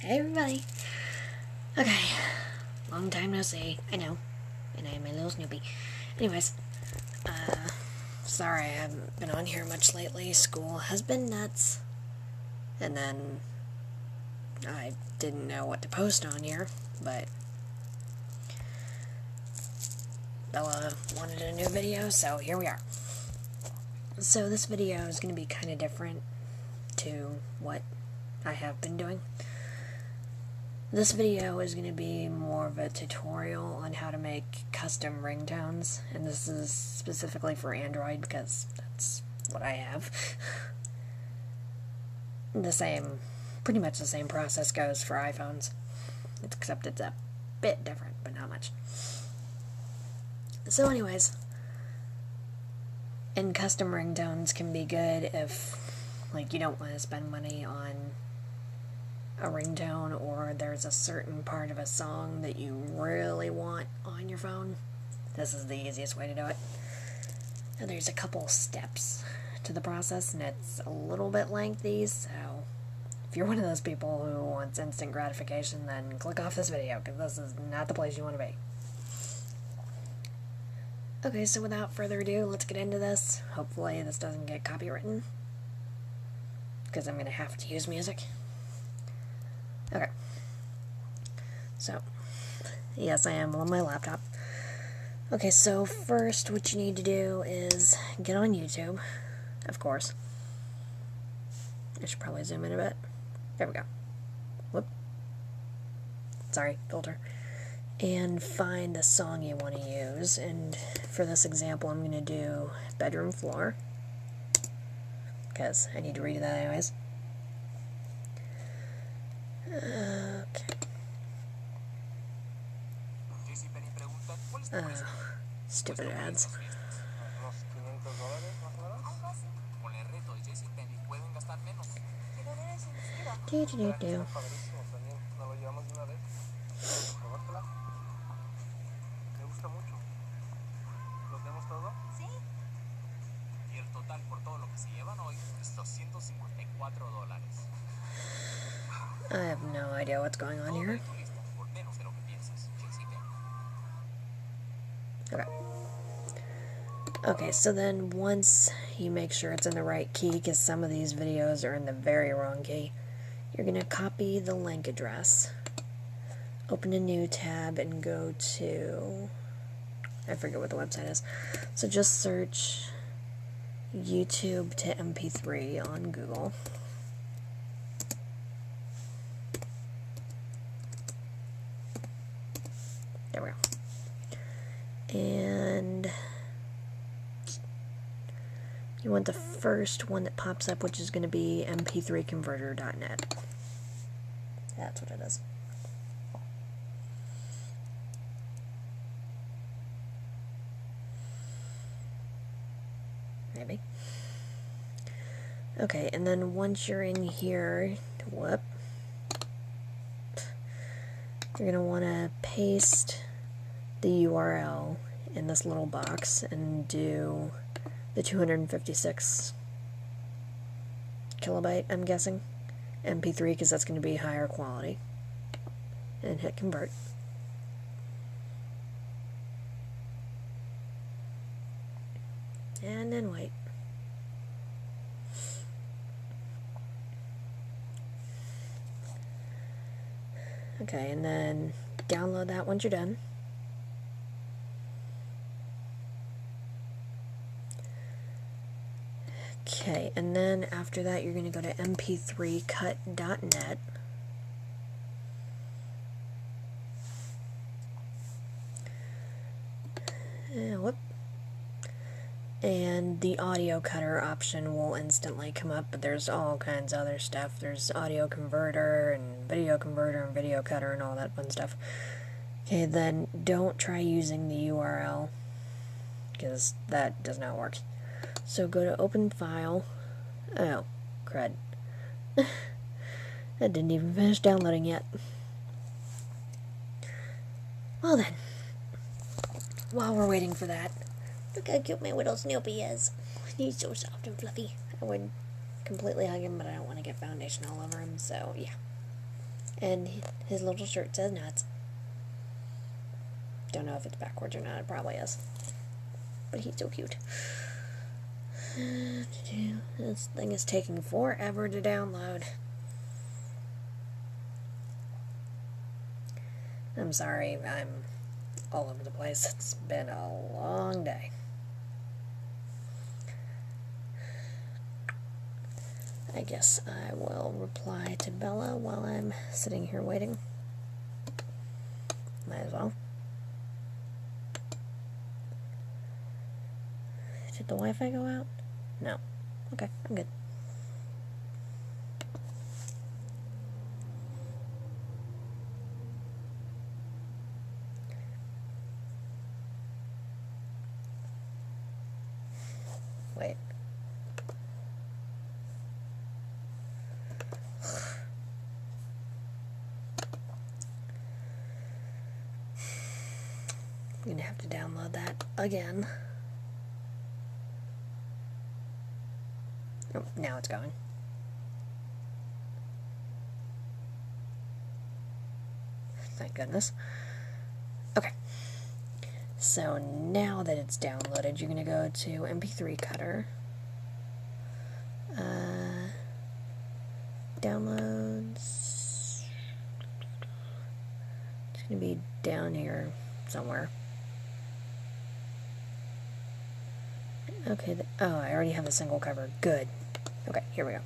Hey everybody. Okay, long time no see. I know, and I am a little Snoopy. Anyways, sorry I haven't been on here much lately. School has been nuts, and then I didn't know what to post on here, but Bella wanted a new video, so here we are. So this video is going to be kind of different to what I have been doing. This video is going to be more of a tutorial on how to make custom ringtones, and this is specifically for Android because that's what I have. Pretty much the same process goes for iPhones, except it's a bit different, but not much. So anyways, and custom ringtones can be good if, like, you don't want to spend money on a ringtone, or there's a certain part of a song that you really want on your phone. This is the easiest way to do it. Now there's a couple steps to the process, and it's a little bit lengthy, so if you're one of those people who wants instant gratification, then click off this video, because this is not the place you want to be. Okay, so without further ado, let's get into this. Hopefully this doesn't get copywritten, because I'm going to have to use music. Okay, so, yes, I am on my laptop. Okay, so first what you need to do is get on YouTube, of course. I should probably zoom in a bit. There we go. Whoop. Sorry, filter. And find the song you want to use, and for this example I'm going to do Bedroom Floor, because I need to read that anyways. Okay. Stupid ads. Do. I have no idea what's going on here. Okay. Okay, so then once you make sure it's in the right key, because some of these videos are in the very wrong key, you're going to copy the link address, open a new tab, and go to, I forget what the website is, so just search YouTube to MP3 on Google. There we go. And you want the first one that pops up, which is going to be mp3converter.net. That's what it is. Maybe. Okay, and then once you're in here, whoop, you're going to want to paste the URL in this little box and do the 256 kilobyte, I'm guessing, MP3, because that's going to be higher quality, and hit convert. And then wait. Okay, and then download that once you're done. Okay, and then after that you're going to go to mp3cut.net. Whoop. And the audio cutter option will instantly come up, but there's all kinds of other stuff. There's audio converter and video cutter and all that fun stuff. Okay, then don't try using the URL, because that does not work. So go to open file. Oh, crud. That didn't even finish downloading yet. Well then, while we're waiting for that, look how cute my little Snoopy is. He's so soft and fluffy. I would completely hug him, but I don't want to get foundation all over him, so yeah. And his little shirt says nuts. Don't know if it's backwards or not, it probably is. But he's so cute. This thing is taking forever to download. I'm sorry, I'm all over the place. It's been a long day. I guess I will reply to Bella while I'm sitting here waiting. Might as well. Did the Wi-Fi go out? No. Okay, I'm good. Wait. I'm gonna have to download that again. Oh, now it's going. Thank goodness. Okay. So now that it's downloaded, you're gonna go to MP3 Cutter. Downloads. It's gonna be down here somewhere. Okay, oh, I already have the single cover. Good. Okay, here we go.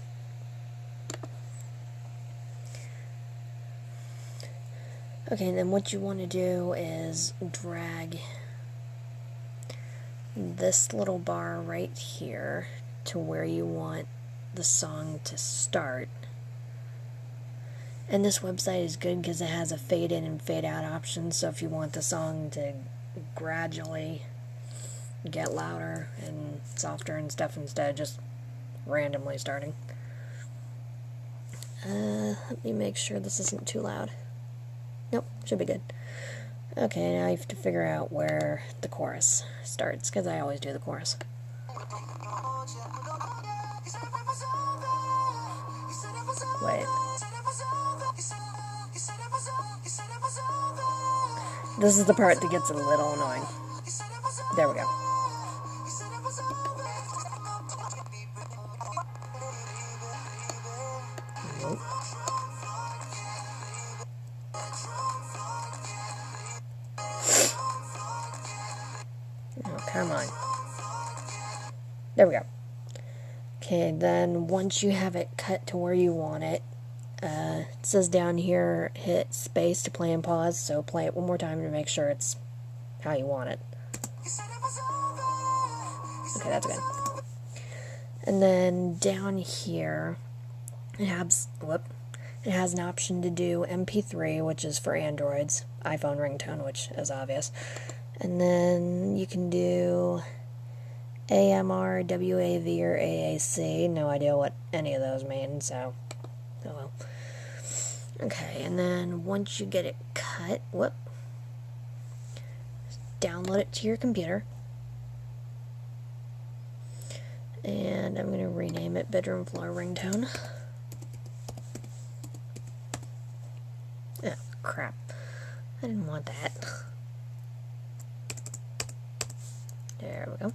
Okay, and then what you want to do is drag this little bar right here to where you want the song to start. And this website is good because it has a fade in and fade out option, so if you want the song to gradually get louder and softer and stuff instead of just randomly starting. Let me make sure this isn't too loud. Nope, should be good. Okay, now I have to figure out where the chorus starts, because I always do the chorus. Wait. This is the part that gets a little annoying. There we go. Nope. Oh, come on. There we go. Okay, then once you have it cut to where you want it, it says down here, hit space to play and pause, so play it one more time to make sure it's how you want it. Okay, that's good. And then down here, it has an option to do MP3, which is for Androids, iPhone ringtone, which is obvious. And then you can do AMR, WAV, or AAC. No idea what any of those mean, so oh well. Okay, and then once you get it cut, download it to your computer. And I'm going to rename it Bedroom Floor Ringtone. Oh, crap. I didn't want that. There we go.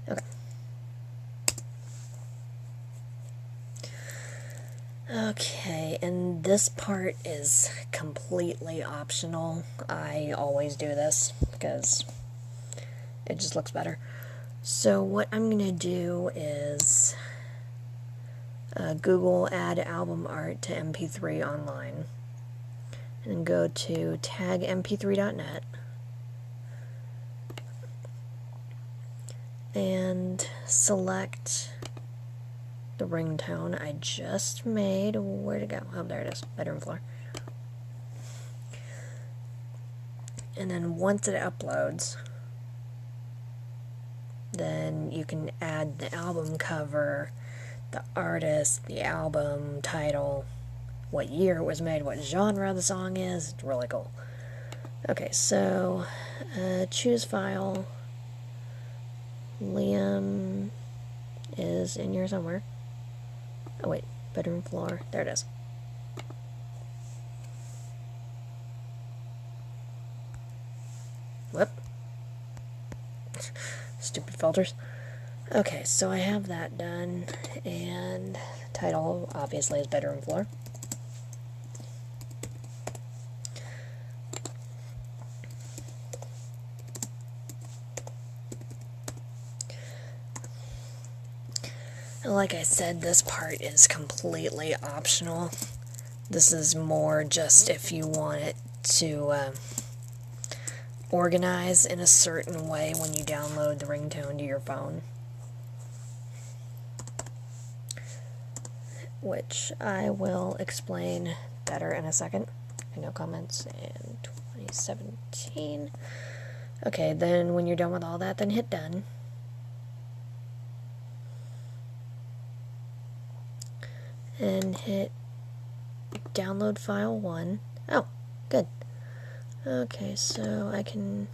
Okay. Okay, and this part is completely optional. I always do this because it just looks better. So what I'm going to do is Google add album art to MP3 online. And then go to tagmp3.net. And select the ringtone I just made. Where'd it go? Oh, there it is. Bedroom Floor. And then once it uploads, then you can add the album cover, the artist, the album title, what year it was made, what genre the song is. It's really cool. Okay, so choose file. Liam is in here somewhere. Oh wait, bedroom floor. There it is. Whoop. Stupid filters. Okay, so I have that done, and title obviously is bedroom floor. And like I said, this part is completely optional. This is more just if you want it to organize in a certain way when you download the ringtone to your phone. Which I will explain better in a second. No comments in 2017. Okay, then when you're done with all that, then hit done. And hit download file 1. Oh, good. Okay, so I can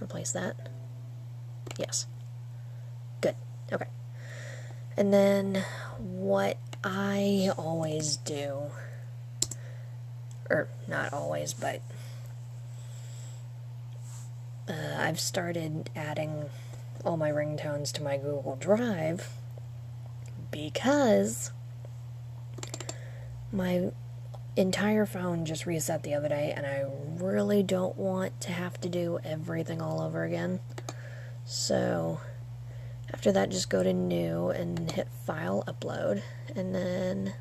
replace that. Yes. Good. Okay. And then what I always do, or not always, but I've started adding all my ringtones to my Google Drive because my entire phone just reset the other day, and I really don't want to have to do everything all over again. So after that, just go to New and hit File, Upload, and then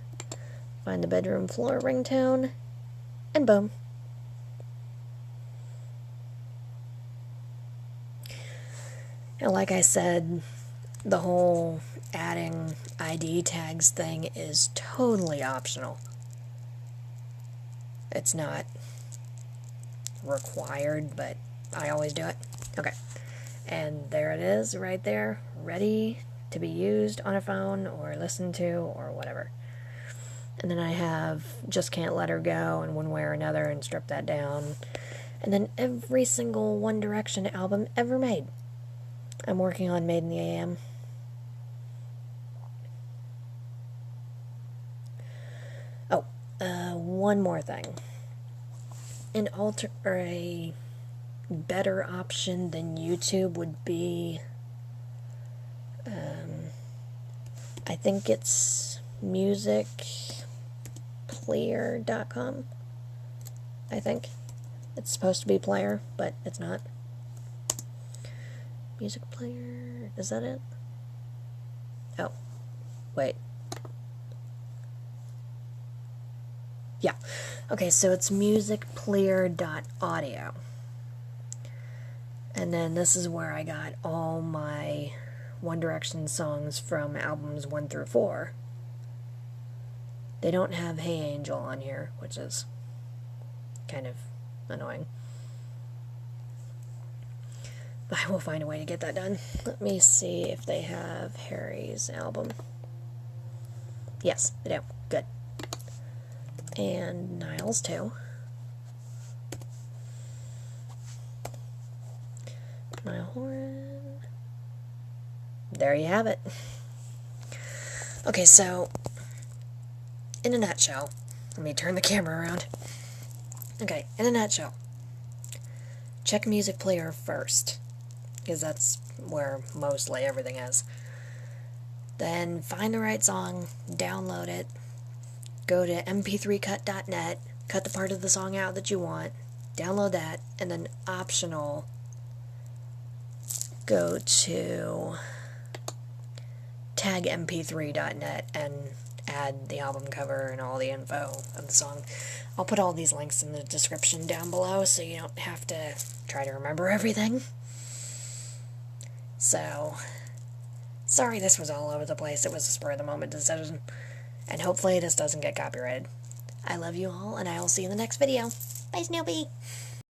find the bedroom floor ringtone, and boom. And like I said, the whole adding ID tags thing is totally optional. It's not required, but I always do it. Okay. And there it is, right there, ready to be used on a phone or listened to or whatever. And then I have Just Can't Let Her Go and One Way or Another and Strip That Down. And then every single One Direction album ever made. I'm working on Made in the AM. Oh, one more thing. A better option than YouTube would be, I think it's musicplayer.com. I think it's supposed to be player, but it's not. Music player, is that it? Oh, wait. Yeah. Okay, so it's musicplayer.audio. And then this is where I got all my One Direction songs from albums 1 through 4. They don't have Hey Angel on here, which is kind of annoying. But I will find a way to get that done. Let me see if they have Harry's album. Yes, they do. Good. And Niall's too. Niall Horan. There you have it. Okay, so in a nutshell, let me turn the camera around. Okay, in a nutshell, check Music Player first, because that's where mostly everything is. Then find the right song, download it, go to mp3cut.net, cut the part of the song out that you want, download that, and then optional, go to tagmp3.net and add the album cover and all the info of the song. I'll put all these links in the description down below so you don't have to try to remember everything. So, sorry this was all over the place. It was a spur-of-the-moment decision. And hopefully this doesn't get copyrighted. I love you all, and I will see you in the next video. Bye, Snoopy!